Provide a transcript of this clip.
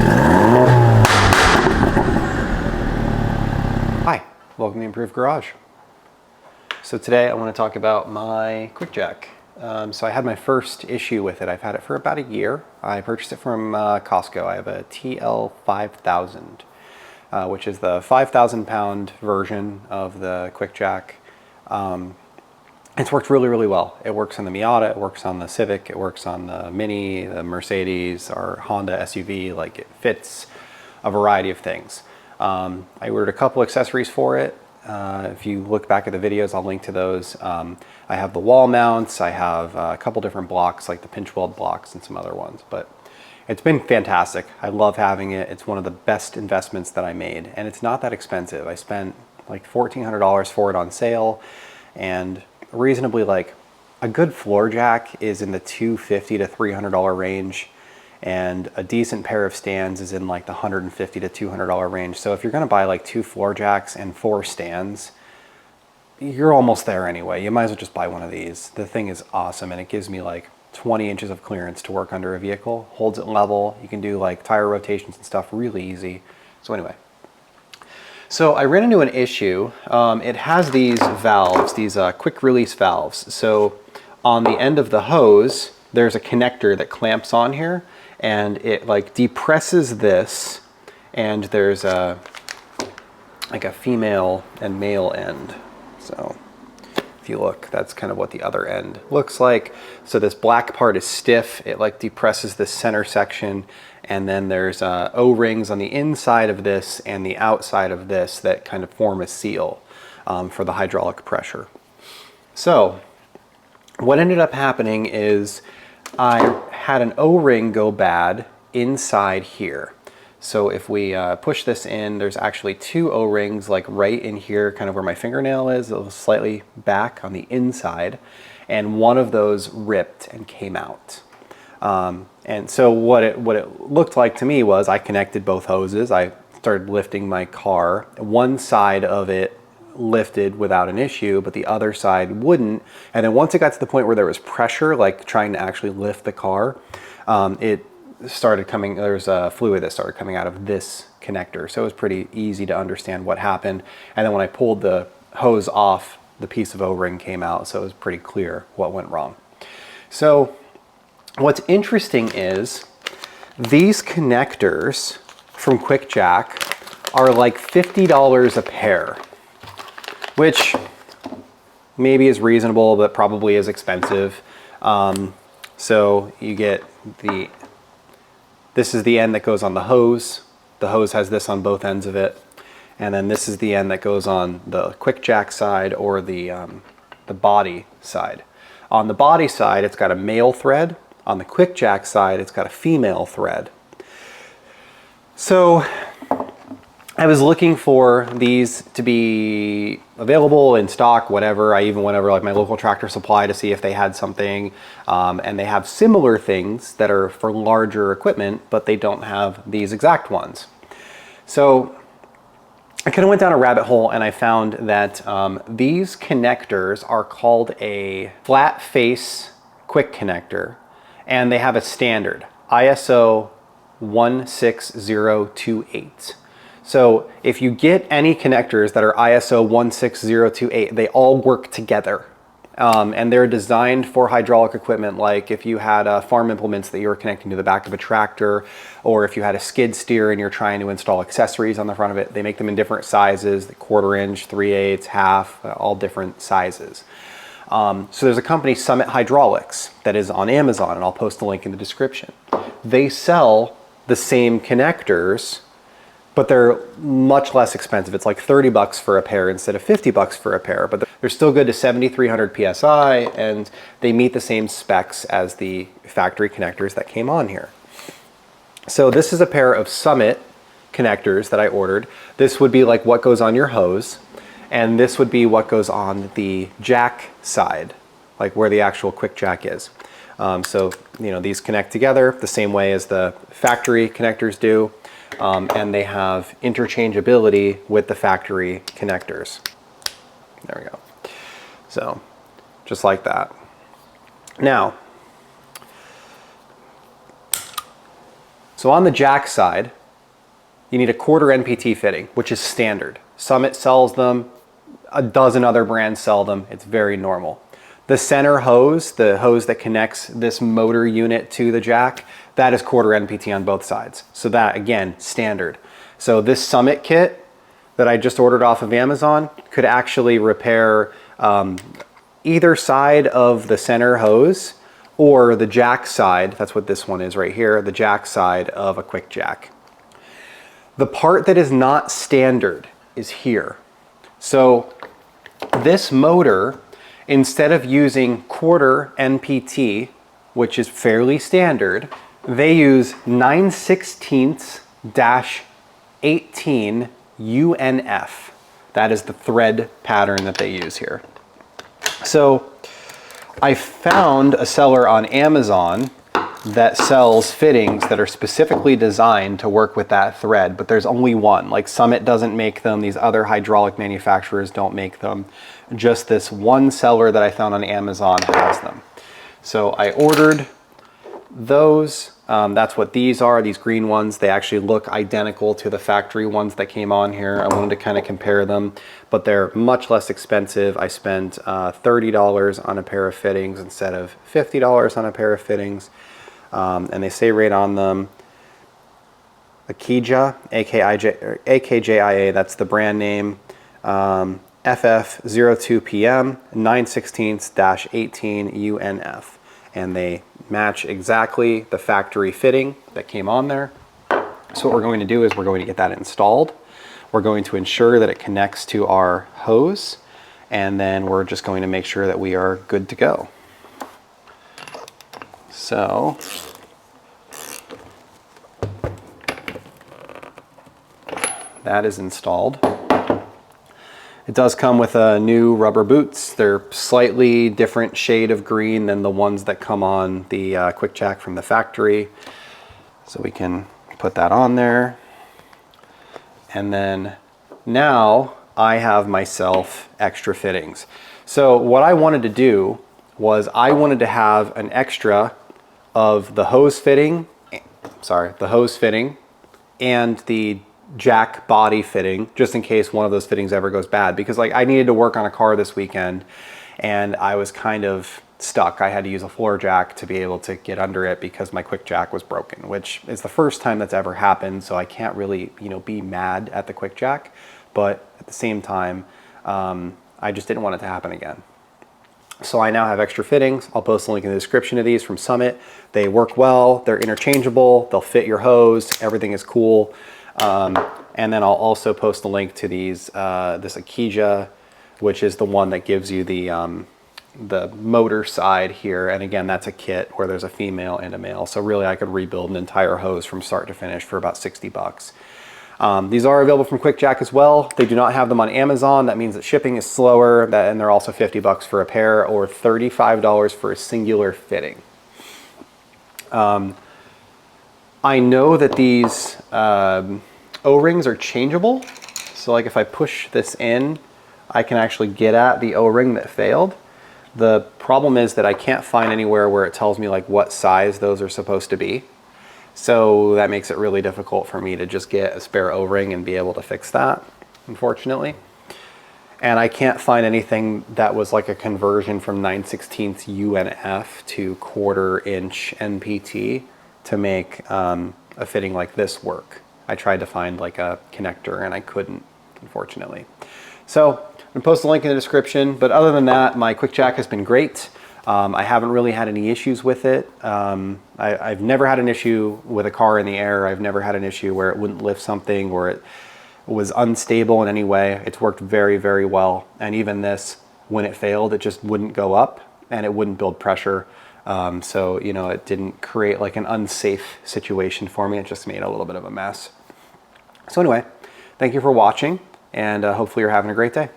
Hi, welcome to the Improved Garage. So today I want to talk about my QuickJack. So I had my first issue with it. I've had it for about a year. I purchased it from Costco. I have a TL5000, which is the 5,000 pound version of the QuickJack. It's worked really, really well. It works on the Miata, it works on the Civic, it works on the Mini, the Mercedes, or Honda SUV. Like, it fits a variety of things. I ordered a couple accessories for it. If you look back at the videos, I'll link to those. I have the wall mounts, I have a couple different blocks, like the pinch weld blocks and some other ones, but it's been fantastic. I love having it. It's one of the best investments that I made, and it's not that expensive. I spent like $1,400 for it on sale, and reasonably, like, a good floor jack is in the $250 to $300 range, and a decent pair of stands is in like the $150 to $200 range. So if you're gonna buy like 2 floor jacks and 4 stands, you're almost there anyway. You might as well just buy one of these. The thing is awesome, and it gives me like 20 inches of clearance to work under a vehicle, holds it level. You can do like tire rotations and stuff really easy. So anyway, so I ran into an issue. It has these valves, these quick release valves. So on the end of the hose, there's a connector that clamps on here, and it like depresses this, and there's like a female and male end. So if you look, that's kind of what the other end looks like. So this black part is stiff. It like depresses this center section, and then there's O-rings on the inside of this and the outside of this that kind of form a seal for the hydraulic pressure. So what ended up happening is I had an O-ring go bad inside here. So if we push this in, there's actually 2 O-rings like right in here, kind of where my fingernail is, a little slightly back on the inside, and one of those ripped and came out. And so what it looked like to me was I connected both hoses. I started lifting my car. One side of it lifted without an issue, but the other side wouldn't. And then once it got to the point where there was pressure, like trying to actually lift the car, it started coming, there's a fluid that started coming out of this connector. So it was pretty easy to understand what happened. And then when I pulled the hose off, the piece of O-ring came out. So it was pretty clear what went wrong. So what's interesting is these connectors from QuickJack are like $50 a pair, which maybe is reasonable, but probably is expensive. So you get this is the end that goes on the hose. The hose has this on both ends of it. And then this is the end that goes on the QuickJack side or the body side. On the body side, it's got a male thread. On the QuickJack side, it's got a female thread. So I was looking for these to be available in stock, whatever. I even went over like my local Tractor Supply to see if they had something. And they have similar things that are for larger equipment, but they don't have these exact ones. So I kind of went down a rabbit hole, and I found that these connectors are called a flat face quick connector, and they have a standard, ISO 16028. So if you get any connectors that are ISO 16028, they all work together. And they're designed for hydraulic equipment, like if you had farm implements that you were connecting to the back of a tractor, or if you had a skid steer and you're trying to install accessories on the front of it. They make them in different sizes, the 1/4 inch, 3/8, half, all different sizes. So there's a company, Summit Hydraulics, that is on Amazon, and I'll post a link in the description. They sell the same connectors, but they're much less expensive. It's like 30 bucks for a pair instead of 50 bucks for a pair, but they're still good to 7,300 PSI, and they meet the same specs as the factory connectors that came on here. So this is a pair of Summit connectors that I ordered. This would be like what goes on your hose, and this would be what goes on the jack side, like where the actual QuickJack is. So, you know, these connect together the same way as the factory connectors do. And they have interchangeability with the factory connectors. There we go. So just like that. Now, So on the jack side, you need a 1/4 NPT fitting, which is standard. Summit sells them, a dozen other brands sell them. It's very normal. The center hose, the hose that connects this motor unit to the jack, that is 1/4 NPT on both sides. So that, again, standard. So this Summit kit that I just ordered off of Amazon could actually repair either side of the center hose or the jack side. That's what this one is right here, the jack side of a QuickJack. The part that is not standard is here. So this motor, instead of using 1/4 NPT, which is fairly standard, they use 9/16-18 UNF. That is the thread pattern that they use here. So I found a seller on Amazon that sells fittings that are specifically designed to work with that thread, but there's only one. Like Summit doesn't make them, these other hydraulic manufacturers don't make them. Just this one seller that I found on Amazon has them. So I ordered those. That's what these are, these green ones. They actually look identical to the factory ones that came on here. I wanted to kind of compare them, but they're much less expensive. I spent $30 on a pair of fittings instead of $50 on a pair of fittings. And they say right on them, Akija, AKJIA, that's the brand name, FF02PM 9/16-18 UNF. And they match exactly the factory fitting that came on there. So what we're going to do is we're going to get that installed. We're going to ensure that it connects to our hose, and then we're just going to make sure that we are good to go. So that is installed. It does come with new rubber boots. They're slightly different shade of green than the ones that come on the QuickJack from the factory. So we can put that on there. And then now I have myself extra fittings. So what I wanted to do was I wanted to have an extra of the hose fitting, and the jack body fitting, just in case one of those fittings ever goes bad, because like I needed to work on a car this weekend and I was kind of stuck. I had to use a floor jack to be able to get under it because my QuickJack was broken, which is the first time that's ever happened. So I can't really, be mad at the QuickJack, but at the same time, I just didn't want it to happen again. So I now have extra fittings. I'll post a link in the description of these from Summit. They work well, they're interchangeable, they'll fit your hose, everything is cool. And then I'll also post a link to these, this Akija, which is the one that gives you the motor side here. And again, that's a kit where there's a female and a male. So really I could rebuild an entire hose from start to finish for about 60 bucks. These are available from QuickJack as well. They do not have them on Amazon. That means that shipping is slower, and they're also 50 bucks for a pair or $35 for a singular fitting. I know that these O-rings are changeable. So like if I push this in, I can actually get at the O-ring that failed. The problem is that I can't find anywhere where it tells me like what size those are supposed to be. So that makes it really difficult for me to just get a spare O-ring and be able to fix that, unfortunately. And I can't find anything that was like a conversion from 9/16 UNF to 1/4 inch NPT to make a fitting like this work. I tried to find like a connector and I couldn't, unfortunately. So I'm gonna post a link in the description, but other than that, my QuickJack has been great. I haven't really had any issues with it. I've never had an issue with a car in the air. I've never had an issue where it wouldn't lift something or it was unstable in any way. It's worked very, very well. And even this, when it failed, it just wouldn't go up and it wouldn't build pressure. So, it didn't create like an unsafe situation for me. It just made a little bit of a mess. So anyway, thank you for watching, and hopefully you're having a great day.